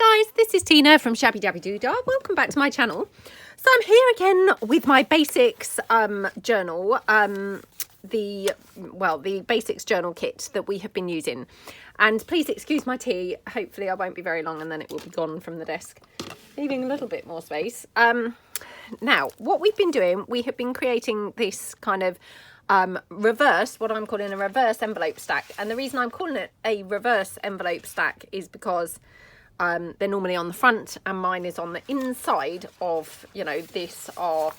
Hi guys, this is Tina from Shabbydabbydoodah. Welcome back to my channel. So I'm here again with my basics journal, the basics journal kit that we have been using. And please excuse my tea. Hopefully I won't be very long and then it will be gone from the desk, leaving a little bit more space. Now, what we've been doing, we have been creating this kind of what I'm calling a reverse envelope stack. And the reason I'm calling it a reverse envelope stack is because they're normally on the front and mine is on the inside of, you know, this I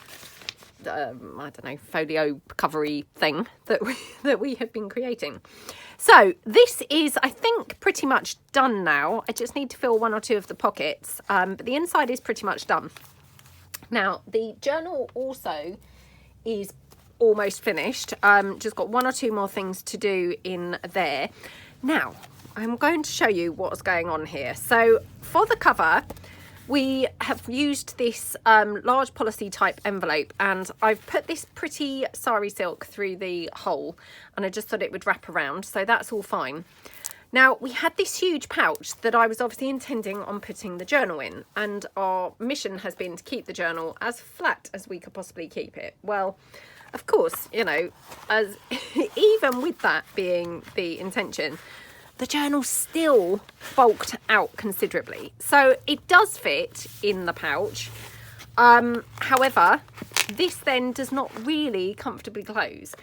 don't know, folio covery thing that we have been creating. So this is, I think, pretty much done now. I just need to fill one or two of the pockets, but the inside is pretty much done. Now, the journal also is almost finished. Just got one or two more things to do in there. Now, I'm going to show you what's going on here. So for the cover, we have used this large policy type envelope, and I've put this pretty sari silk through the hole, and I just thought it would wrap around, so that's all fine. Now, we had this huge pouch that I was obviously intending on putting the journal in, and our mission has been to keep the journal as flat as we could possibly keep it. Well, of course, you know, as even with that being the intention, the journal still bulked out considerably. So it does fit in the pouch. However, this then does not really comfortably close.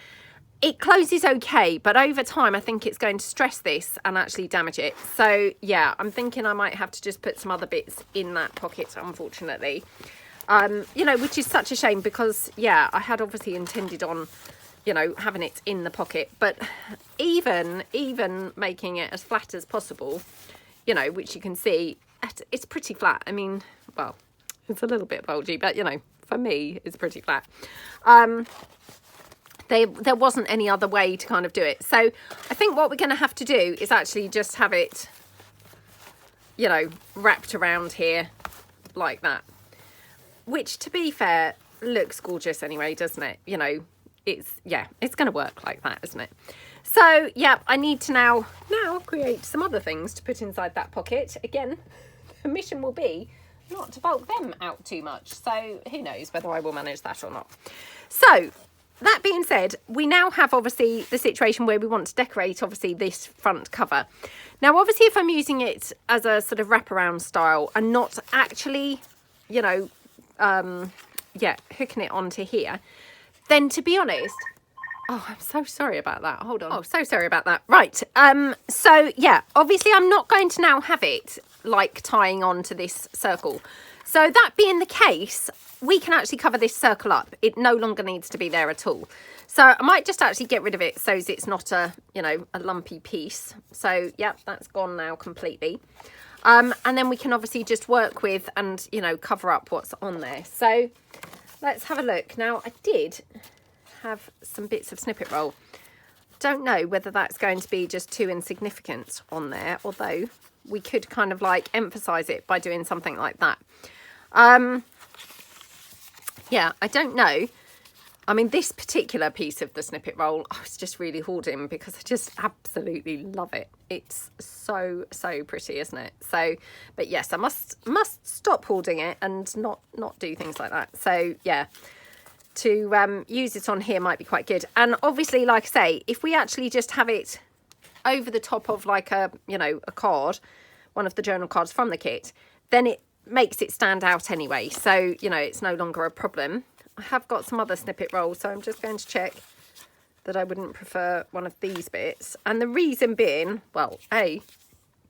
It closes okay, but over time I think it's going to stress this and actually damage it. So yeah, I'm thinking I might have to just put some other bits in that pocket, unfortunately. You know, which is such a shame because, yeah, I had obviously intended on, you know, having it in the pocket, but even making it as flat as possible, you know, which you can see, it's pretty flat. I mean, well, it's a little bit bulgy, but, you know, for me, it's pretty flat. There wasn't any other way to kind of do it. So I think what we're going to have to do is actually just have it, you know, wrapped around here like that. Which, to be fair, looks gorgeous anyway, doesn't it? You know, it's going to work like that, isn't it? So, yeah, I need to now create some other things to put inside that pocket. Again, the mission will be not to bulk them out too much. So, who knows whether I will manage that or not. So, that being said, we now have, obviously, the situation where we want to decorate, obviously, this front cover. Now, obviously, if I'm using it as a sort of wraparound style and not actually, you know, hooking it onto here, then to be honest, oh, I'm so sorry about that. Hold on. Oh, so sorry about that. Right. So yeah, obviously I'm not going to now have it like tying on to this circle. So that being the case, we can actually cover this circle up. It no longer needs to be there at all. So I might just actually get rid of it so it's not a, you know, a lumpy piece. So yeah, that's gone now completely. And then we can obviously just work with and, you know, cover up what's on there. So let's have a look. Now, I did have some bits of snippet roll. Don't know whether that's going to be just too insignificant on there, although we could kind of like emphasize it by doing something like that. Yeah, I don't know. I mean, this particular piece of the snippet roll, I was just really hoarding because I just absolutely love it. It's so pretty, isn't it? So, but yes, I must stop hoarding it and not do things like that. So yeah, to use it on here might be quite good. And obviously, like I say, if we actually just have it over the top of like a, you know, a card, one of the journal cards from the kit, then it makes it stand out anyway. So, you know, it's no longer a problem. I have got some other snippet rolls, so I'm just going to check that I wouldn't prefer one of these bits. And the reason being, well, A,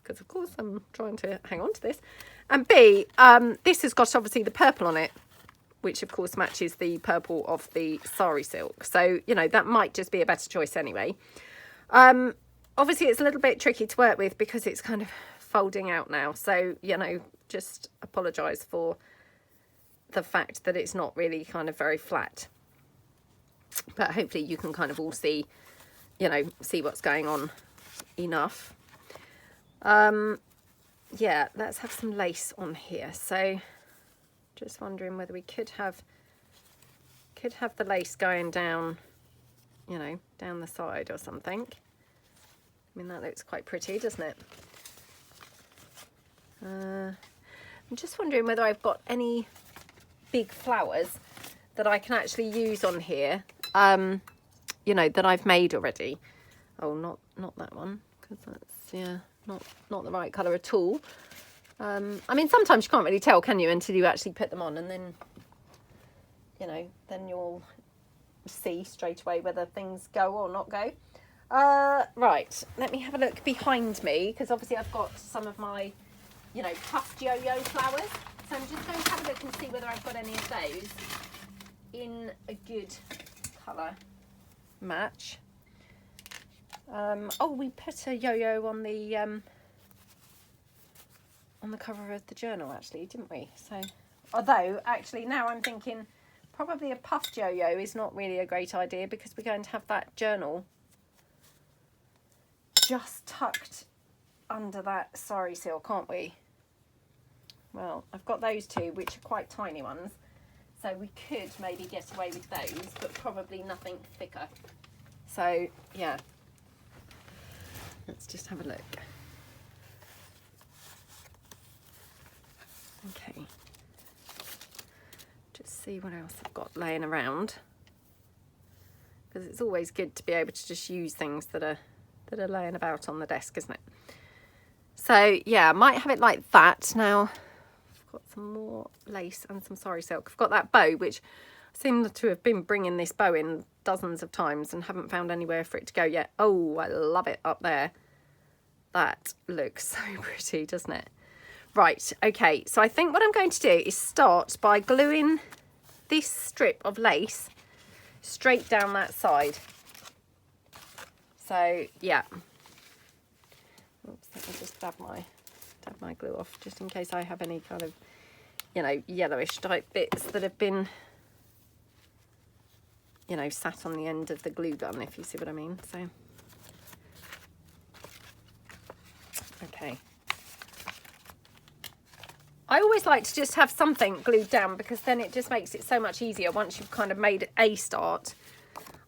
because of course I'm trying to hang on to this, and B, this has got obviously the purple on it, which of course matches the purple of the sari silk. So, you know, that might just be a better choice anyway. Obviously it's a little bit tricky to work with because it's kind of folding out now. So, you know, just apologise for the fact that it's not really kind of very flat, but hopefully you can kind of all see, you know, see what's going on enough. Yeah, let's have some lace on here. So just wondering whether we could have the lace going down, you know, down the side or something. I mean, that looks quite pretty, doesn't it? I'm just wondering whether I've got any big flowers that I can actually use on here, you know, that I've made already. Oh, not that one, because that's, yeah, not the right colour at all. I mean, sometimes you can't really tell, can you, until you actually put them on, and then, you know, then you'll see straight away whether things go or not go. Right, let me have a look behind me, because obviously I've got some of my, you know, puffed yo-yo flowers. So I'm just going to have a look and see whether I've got any of those in a good colour match. Oh, we put a yo-yo on the cover of the journal, actually, didn't we? So, although actually now I'm thinking probably a puffed yo-yo is not really a great idea, because we're going to have that journal just tucked under that sari silk, aren't we? Well, I've got those two, which are quite tiny ones, so we could maybe get away with those, but probably nothing thicker. So yeah, let's just have a look. Okay, just see what else I've got laying around, because it's always good to be able to just use things that are laying about on the desk, isn't it? So yeah, I might have it like that. Now I've got some more lace and some sari silk. I've got that bow, which I seem to have been bringing this bow in dozens of times and haven't found anywhere for it to go yet. Oh, I love it up there. That looks so pretty, doesn't it? Right, okay, so I think what I'm going to do is start by gluing this strip of lace straight down that side. So yeah, oops, let me just dab my glue off, just in case I have any kind of, you know, yellowish type bits that have been, you know, sat on the end of the glue gun, if you see what I mean. So okay, I always like to just have something glued down, because then it just makes it so much easier once you've kind of made a start.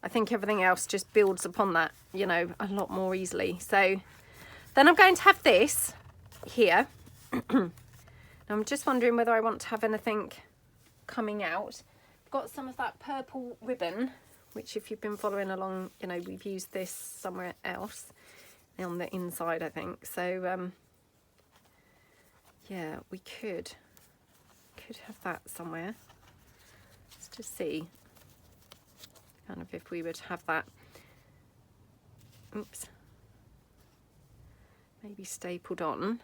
I think everything else just builds upon that, you know, a lot more easily. So then I'm going to have this here. I'm just wondering whether I want to have anything coming out. I've got some of that purple ribbon, which if you've been following along, you know, we've used this somewhere else on the inside, I think. So yeah, we could have that somewhere. Let's just see kind of if we would have that, oops, maybe stapled on.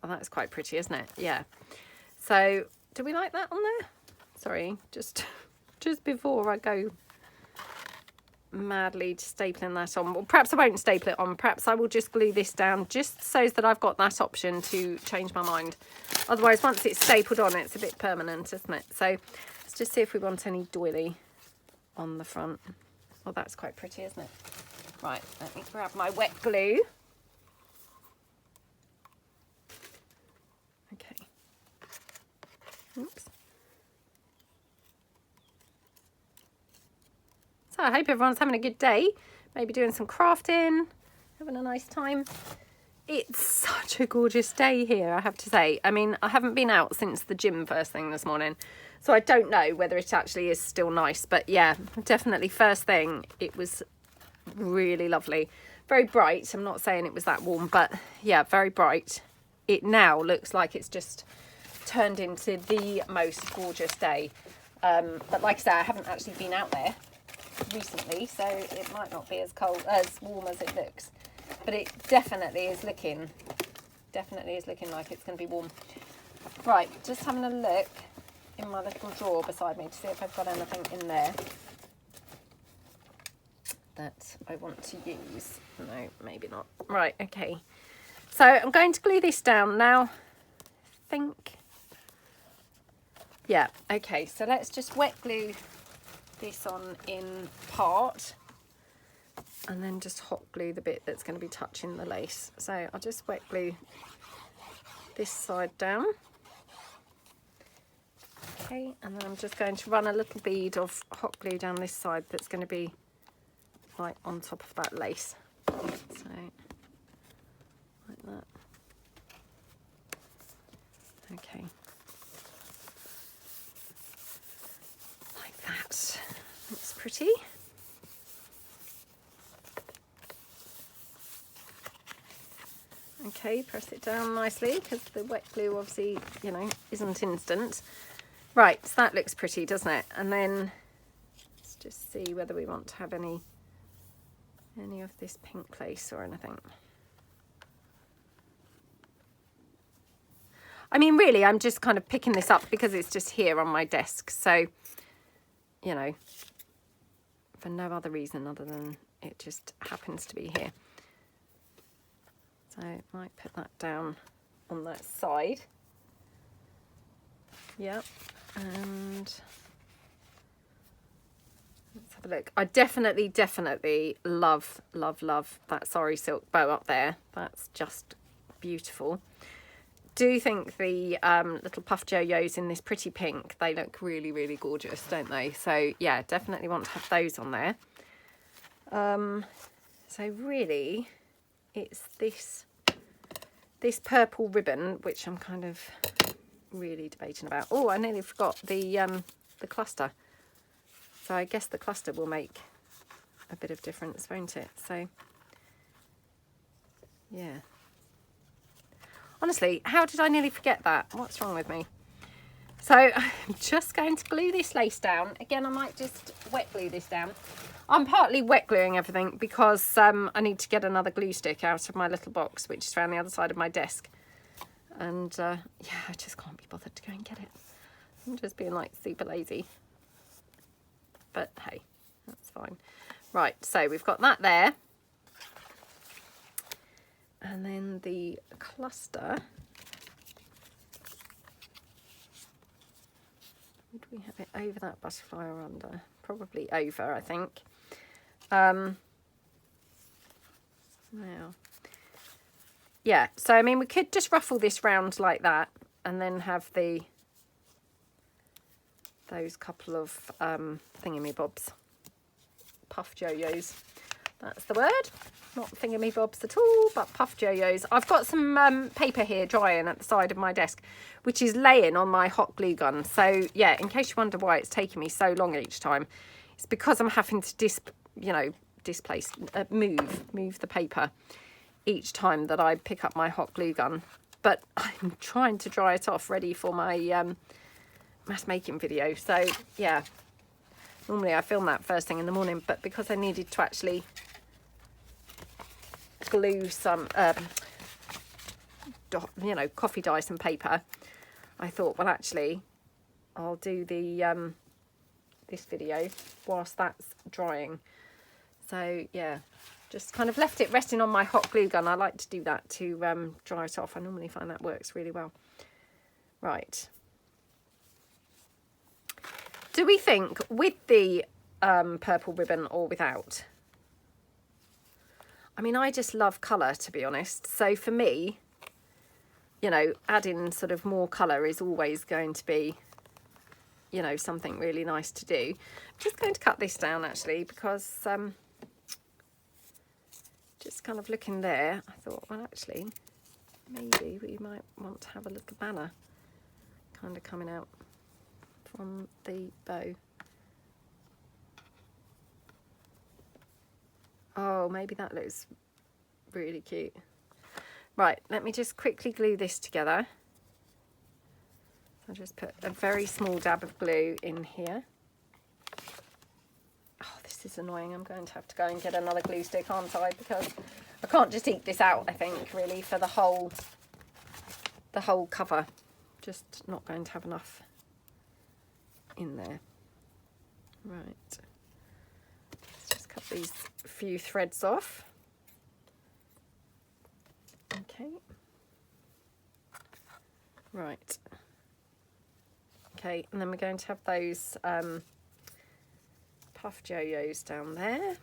Oh, that's quite pretty, isn't it? Yeah. So do we like that on there? Sorry, just before I go madly stapling that on. Well, perhaps I won't staple it on. Perhaps I will just glue this down, just so that I've got that option to change my mind. Otherwise, once it's stapled on, it's a bit permanent, isn't it? So let's just see if we want any doily on the front. Well, that's quite pretty, isn't it? Right, let me grab my wet glue. Okay. Oops. So I hope everyone's having a good day. Maybe doing some crafting, having a nice time. It's such a gorgeous day here, I have to say. I mean, I haven't been out since the gym first thing this morning, so I don't know whether it actually is still nice. But yeah, definitely first thing, it was really lovely. Very bright. I'm not saying it was that warm, but yeah, very bright. It now looks like it's just turned into the most gorgeous day. But like I say, I haven't actually been out there recently, so it might not be as cold, as warm as it looks. But it definitely is looking like it's going to be warm. Right, just having a look in my little drawer beside me to see if I've got anything in there that I want to use. No, maybe not. Right, okay. So I'm going to glue this down now. I think. Yeah, okay. So let's just wet glue this on in part, and then just hot glue the bit that's going to be touching the lace. So I'll just wet glue this side down. Okay, and then I'm just going to run a little bead of hot glue down this side that's going to be right on top of that lace. So like that. Okay. Like that. Looks pretty. Okay, press it down nicely because the wet glue obviously, you know, isn't instant. Right, so that looks pretty, doesn't it? And then let's just see whether we want to have any of this pink lace or anything. I mean, really, I'm just kind of picking this up because it's just here on my desk. So, you know, for no other reason other than it just happens to be here. So I might put that down on that side. Yep. And let's have a look. I definitely love that sari silk bow up there. That's just beautiful. Do think the little puff yo-yos in this pretty pink, they look really gorgeous, don't they? So yeah, definitely want to have those on there. So really it's this purple ribbon which I'm kind of really debating about. Oh, I nearly forgot the cluster. So I guess the cluster will make a bit of difference, won't it? So yeah. Honestly, how did I nearly forget that? What's wrong with me? So I'm just going to glue this lace down. Again, I might just wet glue this down. I'm partly wet gluing everything because I need to get another glue stick out of my little box, which is around the other side of my desk. And yeah, I just can't be bothered to go and get it. I'm just being like super lazy. But hey, that's fine. Right, so we've got that there. And then the cluster, would we have it over that butterfly or under? Probably over, I think. Now, yeah, so I mean, we could just ruffle this round like that and then have those couple of thingamybobs, puff yo-yos. That's the word. Not thingamybobs at all, but puff yo-yos. I've got some paper here drying at the side of my desk, which is laying on my hot glue gun. So yeah, in case you wonder why it's taking me so long each time, it's because I'm having to move the paper each time that I pick up my hot glue gun. But I'm trying to dry it off ready for my mass making video. So yeah, normally I film that first thing in the morning, but because I needed to actually glue some coffee dye some paper, I thought, well, actually I'll do the this video whilst that's drying. So yeah, just kind of left it resting on my hot glue gun. I like to do that to dry it off. I normally find that works really well. Right, do we think with the purple ribbon or without? I mean, I just love colour, to be honest. So for me, you know, adding sort of more colour is always going to be, you know, something really nice to do. I'm just going to cut this down actually because just kind of looking there, I thought, well, actually, maybe we might want to have a little banner kind of coming out from the bow. Oh, maybe that looks really cute. Right, let me just quickly glue this together. I'll just put a very small dab of glue in here. Oh, this is annoying. I'm going to have to go and get another glue stick, aren't I? Because I can't just eke this out, I think, really, for the whole cover. Just not going to have enough in there. Right. Let's just cut these few threads off. Okay. Right. Okay, and then we're going to have those puff yo-yos down there.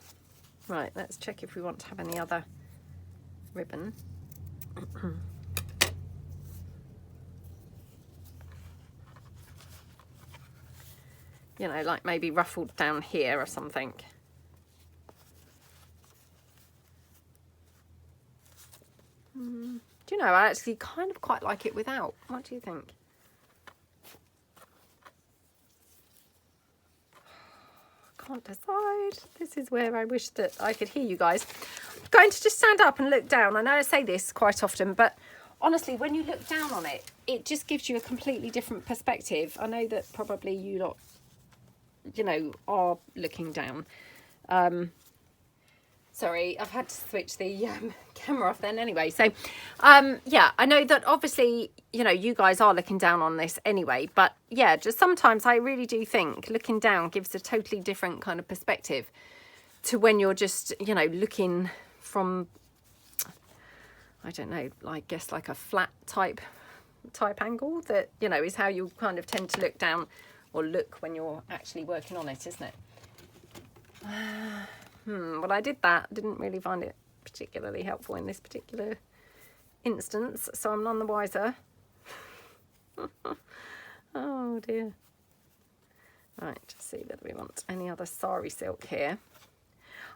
Right, let's check if we want to have any other ribbon. You know, like maybe ruffled down here or something. Do you you know, I actually kind of quite like it without. What do you think? Can't decide. This is where I wish that I could hear you guys. I'm going to just stand up and look down. I know I say this quite often, but honestly, when you look down on it, it just gives you a completely different perspective. I know that probably you lot, you know, are looking down. Sorry, I've had to switch the camera off then anyway. So, yeah, I know that obviously, you know, you guys are looking down on this anyway. But, yeah, just sometimes I really do think looking down gives a totally different kind of perspective to when you're just, you know, looking from, I don't know, I guess like a flat type angle that, you know, is how you kind of tend to look down or look when you're actually working on it, isn't it? Well, I did that. Didn't really find it particularly helpful in this particular instance, so I'm none the wiser. Oh dear. Right, just see whether we want any other sari silk here.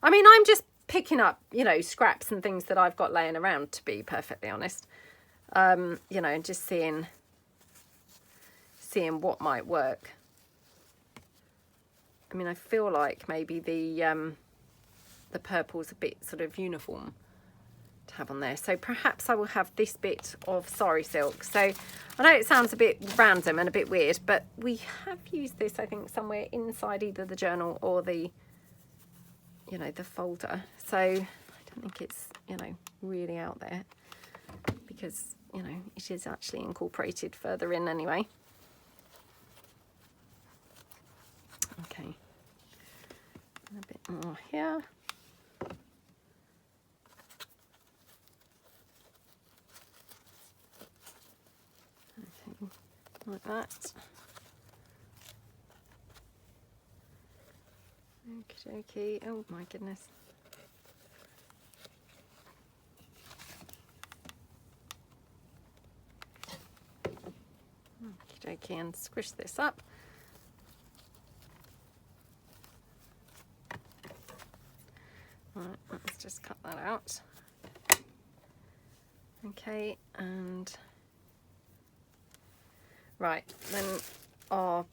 I mean, I'm just picking up, you know, scraps and things that I've got laying around, to be perfectly honest. You know, and just seeing what might work. I mean, I feel like maybe the purple's a bit sort of uniform to have on there. So perhaps I will have this bit of sari silk. So I know it sounds a bit random and a bit weird, but we have used this, I think, somewhere inside either the journal or the, you know, the folder. So I don't think it's, you know, really out there because, you know, it is actually incorporated further in anyway. Okay. And a bit more here. Like that. Okie dokie. Oh my goodness. Okie dokie, and squish this up. Right, let's just cut that out. Okay, and right, then our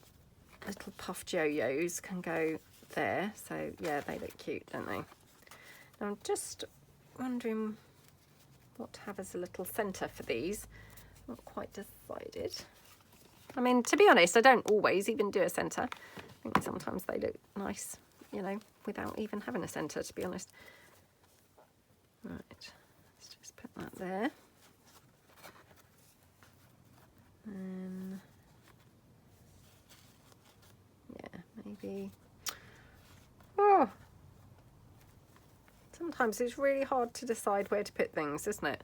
little puffed yo-yos can go there. So yeah, they look cute, don't they? Now I'm just wondering what to have as a little centre for these. Not quite decided. I mean, to be honest, I don't always even do a centre. I think sometimes they look nice, you know, without even having a centre, to be honest. Right, let's just put that there. Yeah, maybe. Oh, sometimes it's really hard to decide where to put things, isn't it?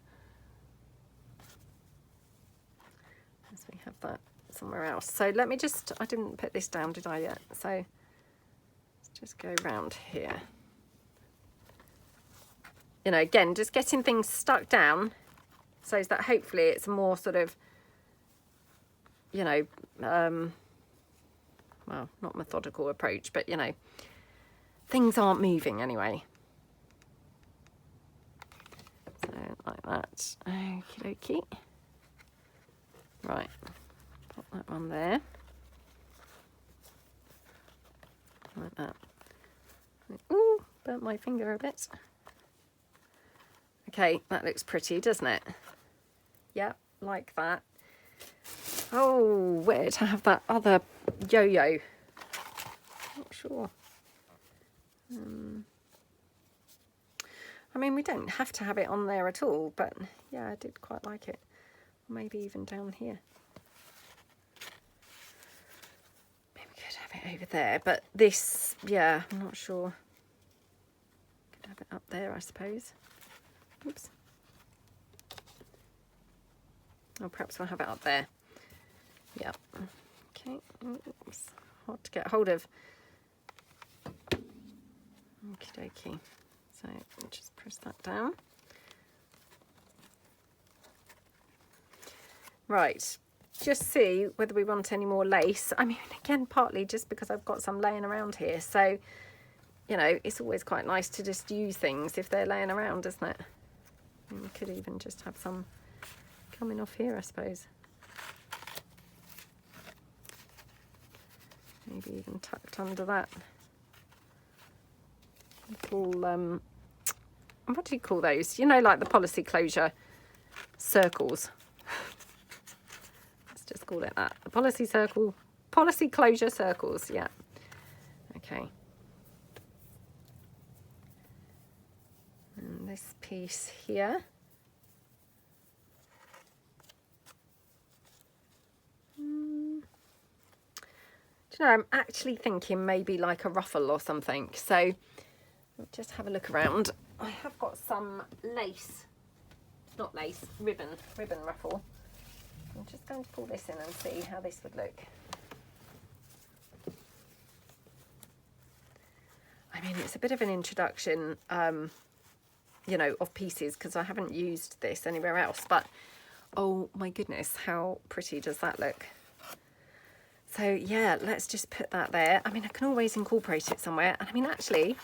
As we have that somewhere else. So let me just, I didn't put this down, did I yet? So let's just go around here. You know, again, just getting things stuck down so that hopefully it's a more sort of, you know, well, not methodical approach, but, you know, things aren't moving anyway. So, like that. Okie dokie. Right, put that one there. Like that. Ooh, burnt my finger a bit. Okay, that looks pretty, doesn't it? Yep, like that. Oh, where to have that other yo-yo? Not sure. I mean, we don't have to have it on there at all, but yeah, I did quite like it. Maybe even down here. Maybe we could have it over there, but this, yeah, I'm not sure. Could have it up there, I suppose. Oops. Or perhaps we'll have it up there. Yeah. Okay. Oops. Hard to get hold of. Okie dokie. So just press that down. Right. Just see whether we want any more lace. I mean, again, partly just because I've got some laying around here. So, you know, it's always quite nice to just use things if they're laying around, isn't it? And we could even just have some coming off here, I suppose. Maybe even tucked under that little, what do you call those? You know, like the policy closure circles. Let's just call it that. The policy closure circles, yeah. Okay. And this piece here. Do you know, I'm actually thinking maybe like a ruffle or something. So we'll just have a look around. I have got some lace, not lace, ribbon ruffle. I'm just going to pull this in and see how this would look. I mean, it's a bit of an introduction, you know, of pieces, because I haven't used this anywhere else, but oh my goodness, how pretty does that look? So yeah, let's just put that there. I mean, I can always incorporate it somewhere. And I mean, actually,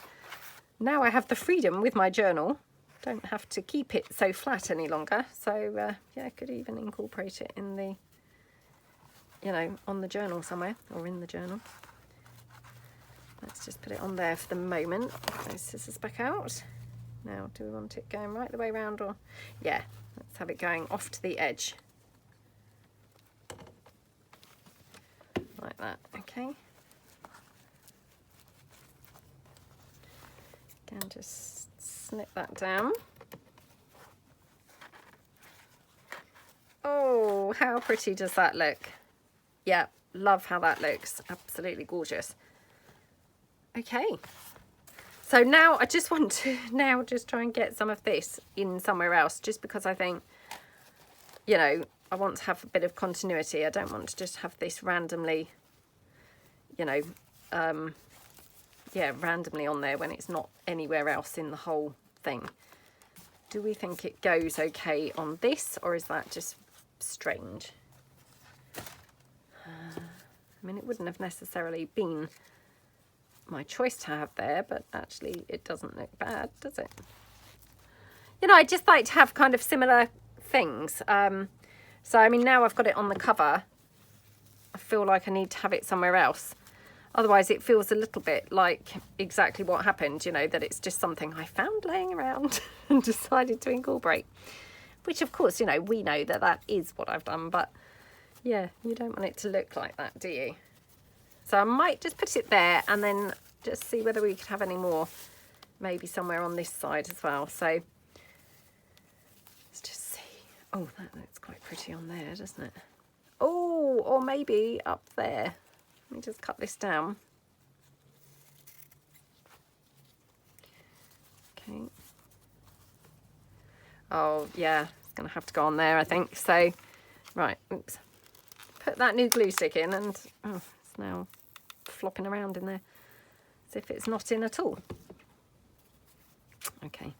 now I have the freedom with my journal. Don't have to keep it so flat any longer. So yeah, I could even incorporate it in the, you know, on the journal somewhere, or in the journal. Let's just put it on there for the moment. Get those scissors back out. Now, do we want it going right the way around, or? Yeah, let's have it going off to the edge. Like that, okay. Again, just snip that down. Oh, how pretty does that look? Yeah, love how that looks. Absolutely gorgeous. Okay. So now I just want to just try and get some of this in somewhere else, just because I think, you know, I want to have a bit of continuity. I don't want to just have this randomly, you know, yeah, randomly on there when it's not anywhere else in the whole thing. Do we think it goes okay on this, or is that just strange? I mean, it wouldn't have necessarily been my choice to have there, but actually it doesn't look bad, does it? You know, I just like to have kind of similar things. So, I mean, now I've got it on the cover, I feel like I need to have it somewhere else. Otherwise, it feels a little bit like exactly what happened, you know, that it's just something I found laying around and decided to incorporate. Which, of course, you know, we know that that is what I've done, but yeah, you don't want it to look like that, do you? So I might just put it there and then just see whether we could have any more, maybe somewhere on this side as well. So let's just see. Oh, that looks quite pretty on there, doesn't it? Oh, or maybe up there. Let me just cut this down. Okay. Oh, yeah, it's going to have to go on there, I think. So, right, oops. Put that new glue stick in and, oh, it's now flopping around in there as if it's not in at all. Okay.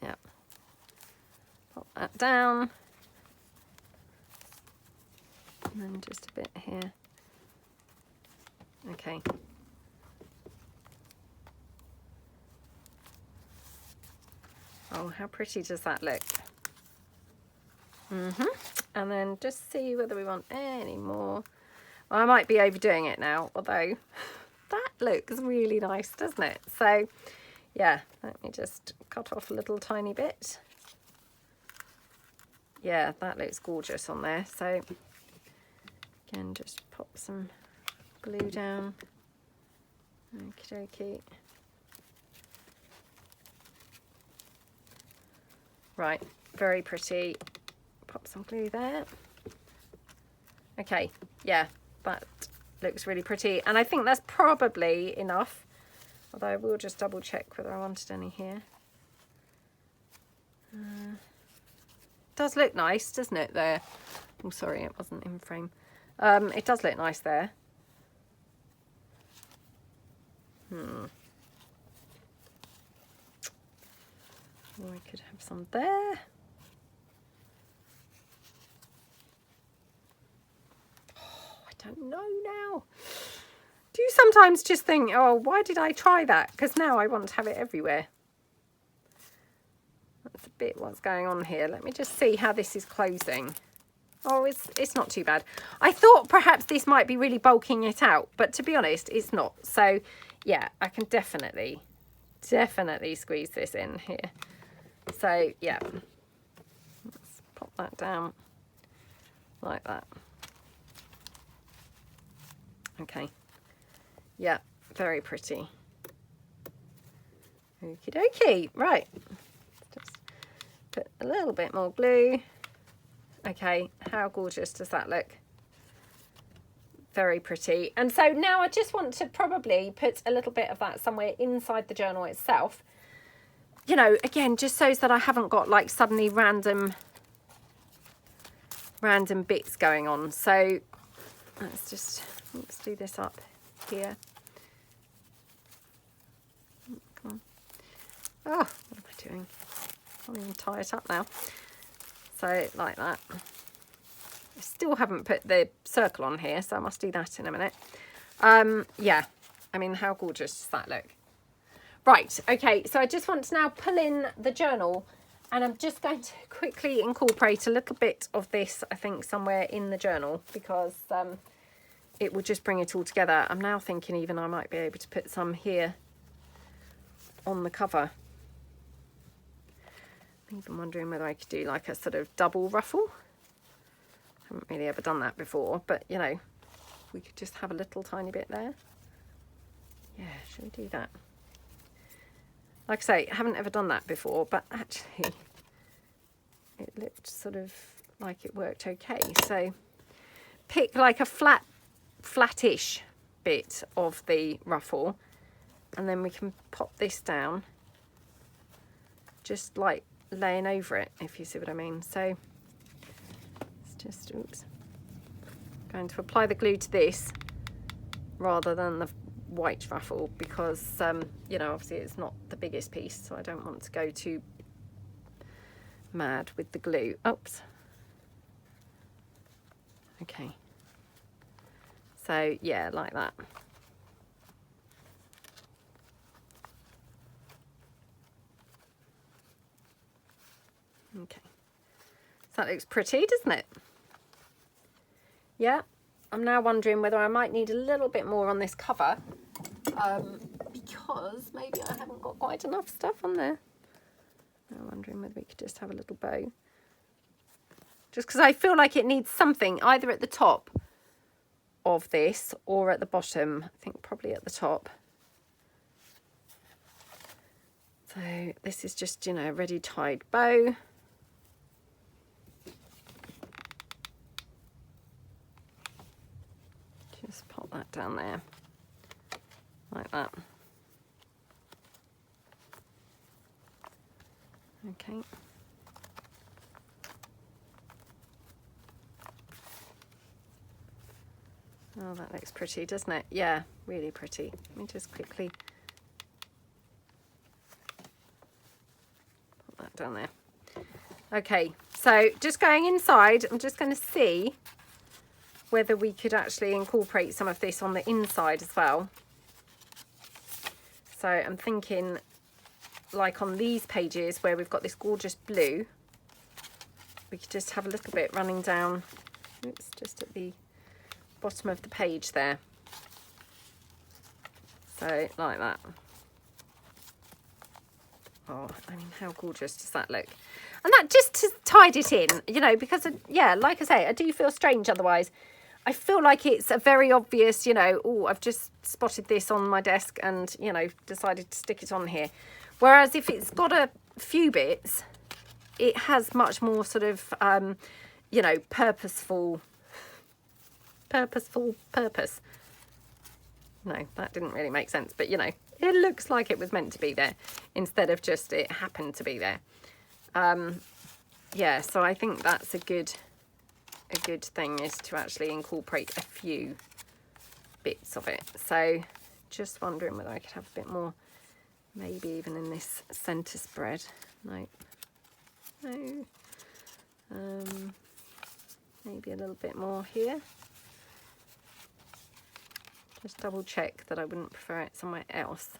Yeah. Pop that down. And then just a bit here. Okay. Oh, how pretty does that look? And then just see whether we want any more. Well, I might be overdoing it now, although that looks really nice, doesn't it? So, yeah, let me just cut off a little tiny bit. Yeah, that looks gorgeous on there. So, again, just pop some glue down. Okie dokie. Right, very pretty. Pop some glue there. Okay, yeah, that looks really pretty. And I think that's probably enough. Although I will just double check whether I wanted any here. Does look nice, doesn't it, there? Oh, sorry, it wasn't in frame. It does look nice there. Oh, I could have some there. I don't know now. Do you sometimes just think, oh, why did I try that? Because now I want to have it everywhere. That's a bit what's going on here. Let me just see how this is closing. Oh, it's not too bad. I thought perhaps this might be really bulking it out, but to be honest, it's not. So yeah, I can definitely squeeze this in here. So yeah, let's pop that down like that. Okay, yeah, very pretty. Okie dokie, right, just put a little bit more glue. Okay, how gorgeous does that look? Very pretty. And so now I just want to probably put a little bit of that somewhere inside the journal itself. You know, again, just so that I haven't got like suddenly random bits going on. So let's do this up here. Come on. Oh, what am I doing? Can't even tie it up now. So like that. I still haven't put the circle on here, so I must do that in a minute. Yeah, I mean, how gorgeous does that look? Right, okay, so I just want to now pull in the journal, and I'm just going to quickly incorporate a little bit of this, I think, somewhere in the journal, because it will just bring it all together. I'm now thinking even I might be able to put some here on the cover. Even wondering whether I could do like a sort of double ruffle. Haven't really ever done that before, but you know, we could just have a little tiny bit there. Yeah, should we do that? Like I say, I haven't ever done that before, but actually it looked sort of like it worked okay. So pick like a flattish bit of the ruffle, and then we can pop this down, just like laying over it, if you see what I mean. So it's just, oops, going to apply the glue to this rather than the white ruffle, because you know, obviously it's not the biggest piece, so I don't want to go too mad with the glue. Oops. Okay, so yeah, like that. Okay, so that looks pretty, doesn't it? Yeah, I'm now wondering whether I might need a little bit more on this cover, because maybe I haven't got quite enough stuff on there. I'm wondering whether we could just have a little bow, just because I feel like it needs something either at the top of this or at the bottom. I think probably at the top. So this is just, you know, a ready tied bow. Just pop that down there like that. Okay. Oh, that looks pretty, doesn't it? Yeah, really pretty. Let me just quickly put that down there. Okay, so just going inside, I'm just going to see whether we could actually incorporate some of this on the inside as well. So I'm thinking like on these pages where we've got this gorgeous blue, we could just have a little bit running down, oops, just at the bottom of the page there. So like that. Oh, I mean, how gorgeous does that look? And that just tied it in, you know, because, yeah, like I say, I do feel strange otherwise. I feel like it's a very obvious, you know, oh, I've just spotted this on my desk and, you know, decided to stick it on here. Whereas if it's got a few bits, it has much more sort of, you know, purposeful purpose. No, that didn't really make sense, but, you know, it looks like it was meant to be there instead of just it happened to be there. Yeah, so I think that's a good thing, is to actually incorporate a few bits of it. So just wondering whether I could have a bit more, maybe even in this center spread. No, maybe a little bit more here. Just double check that I wouldn't prefer it somewhere else.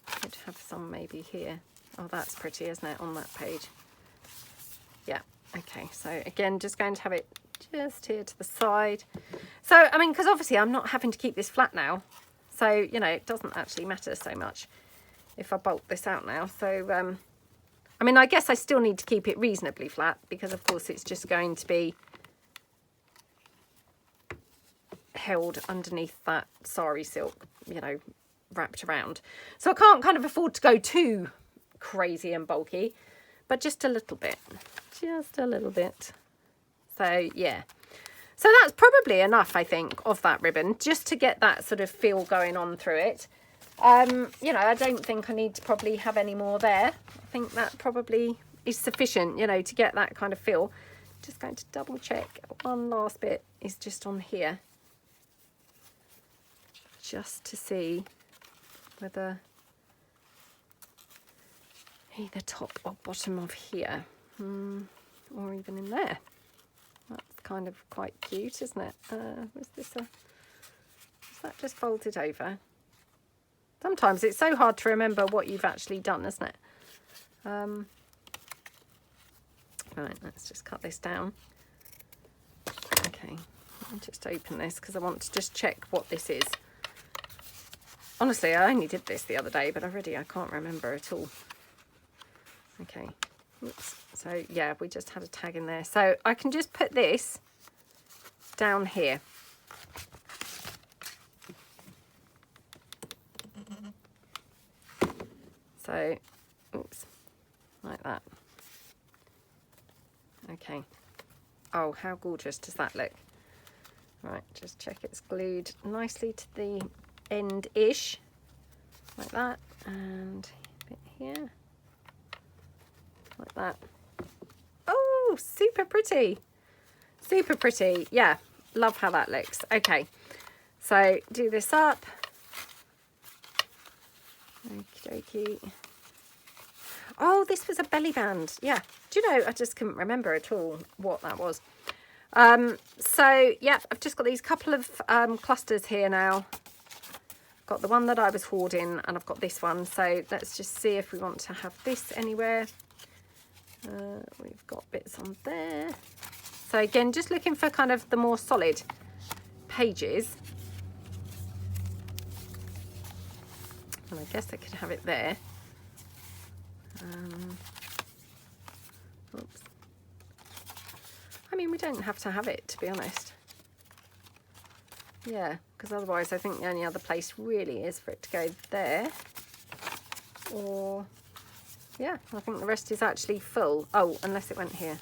Could have some maybe here. Oh, that's pretty, isn't it, on that page? Yeah, okay. So again, just going to have it just here to the side. So, I mean, because obviously I'm not having to keep this flat now. So, you know, it doesn't actually matter so much if I bulk this out now. So, I mean, I guess I still need to keep it reasonably flat because, of course, it's just going to be held underneath that sari silk, you know, wrapped around. So I can't kind of afford to go too crazy and bulky, but just a little bit. Just a little bit. So, yeah. So that's probably enough, I think, of that ribbon, just to get that sort of feel going on through it. You know, I don't think I need to probably have any more there. I think that probably is sufficient, you know, to get that kind of feel. Just going to double check. One last bit is just on here. Just to see whether either top or bottom of here, or even in there. That's kind of quite cute, isn't it? Was that just folded over? Sometimes it's so hard to remember what you've actually done, isn't it? Right, let's just cut this down. Okay, I'll just open this because I want to just check what this is. Honestly, I only did this the other day, but I can't remember at all. Okay, oops. So yeah, we just had a tag in there. So I can just put this down here. So, oops, like that. Okay. Oh, how gorgeous does that look? Right, just check it's glued nicely to the end-ish, like that, and a bit here, like that. Oh, super pretty. Super pretty. Yeah, love how that looks. Okay, so do this up. Okie dokie. Oh, this was a belly band. Yeah. Do you know, I just couldn't remember at all what that was. So, yeah, I've just got these couple of clusters here now. Got the one that I was hoarding, and I've got this one. So let's just see if we want to have this anywhere. We've got bits on there. So again, just looking for kind of the more solid pages. And I guess I could have it there. Oops. I mean, we don't have to have it, to be honest. Yeah, because otherwise I think the only other place really is for it to go there. Or, yeah, I think the rest is actually full. Oh, unless it went here.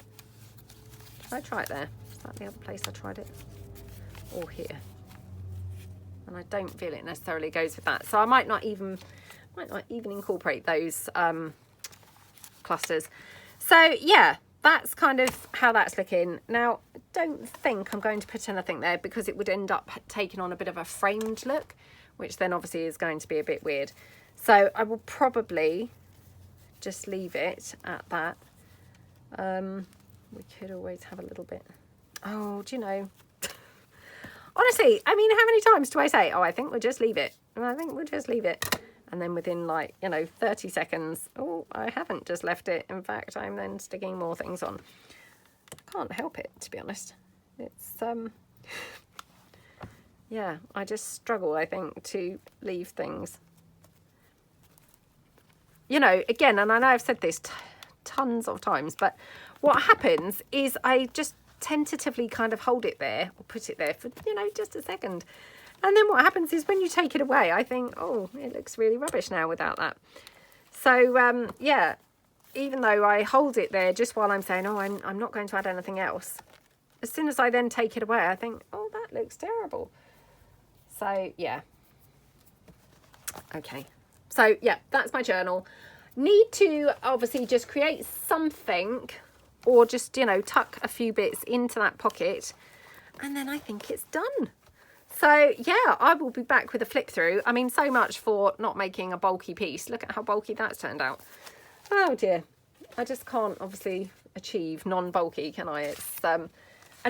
Did I try it there? Is that the other place I tried it? Or here? And I don't feel it necessarily goes with that. So I might not even incorporate those clusters. So yeah, that's kind of how that's looking. Now, I don't think I'm going to put anything there because it would end up taking on a bit of a framed look, which then obviously is going to be a bit weird. So I will probably just leave it at that. We could always have a little bit. Oh, do you know? Honestly, I mean, how many times do I say, oh, I think we'll just leave it. I think we'll just leave it. And then within, like, you know, 30 seconds, oh, I haven't just left it. In fact, I'm then sticking more things on. I can't help it, to be honest. It's, yeah, I just struggle, I think, to leave things. You know, again, and I know I've said this tons of times, but what happens is I just tentatively kind of hold it there or put it there for, you know, just a second. And then what happens is when you take it away, I think, oh, it looks really rubbish now without that. So, yeah, even though I hold it there just while I'm saying, oh, I'm not going to add anything else. As soon as I then take it away, I think, oh, that looks terrible. So, yeah. Okay. So, yeah, that's my journal. Need to obviously just create something or just, you know, tuck a few bits into that pocket. And then I think it's done. So, yeah, I will be back with a flip through. I mean, so much for not making a bulky piece. Look at how bulky that's turned out. Oh, dear. I just can't, obviously, achieve non-bulky, can I? It's and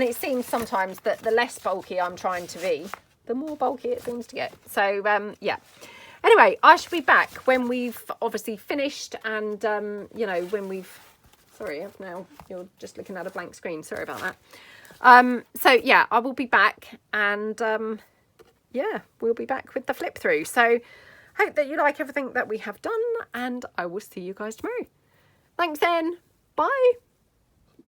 it seems sometimes that the less bulky I'm trying to be, the more bulky it seems to get. So, yeah. Anyway, I shall be back when we've obviously finished and, you know, when we've... Sorry, now you're just looking at a blank screen. Sorry about that. So, yeah, I will be back and, yeah, we'll be back with the flip through. So, hope that you like everything that we have done and I will see you guys tomorrow. Thanks then. Bye.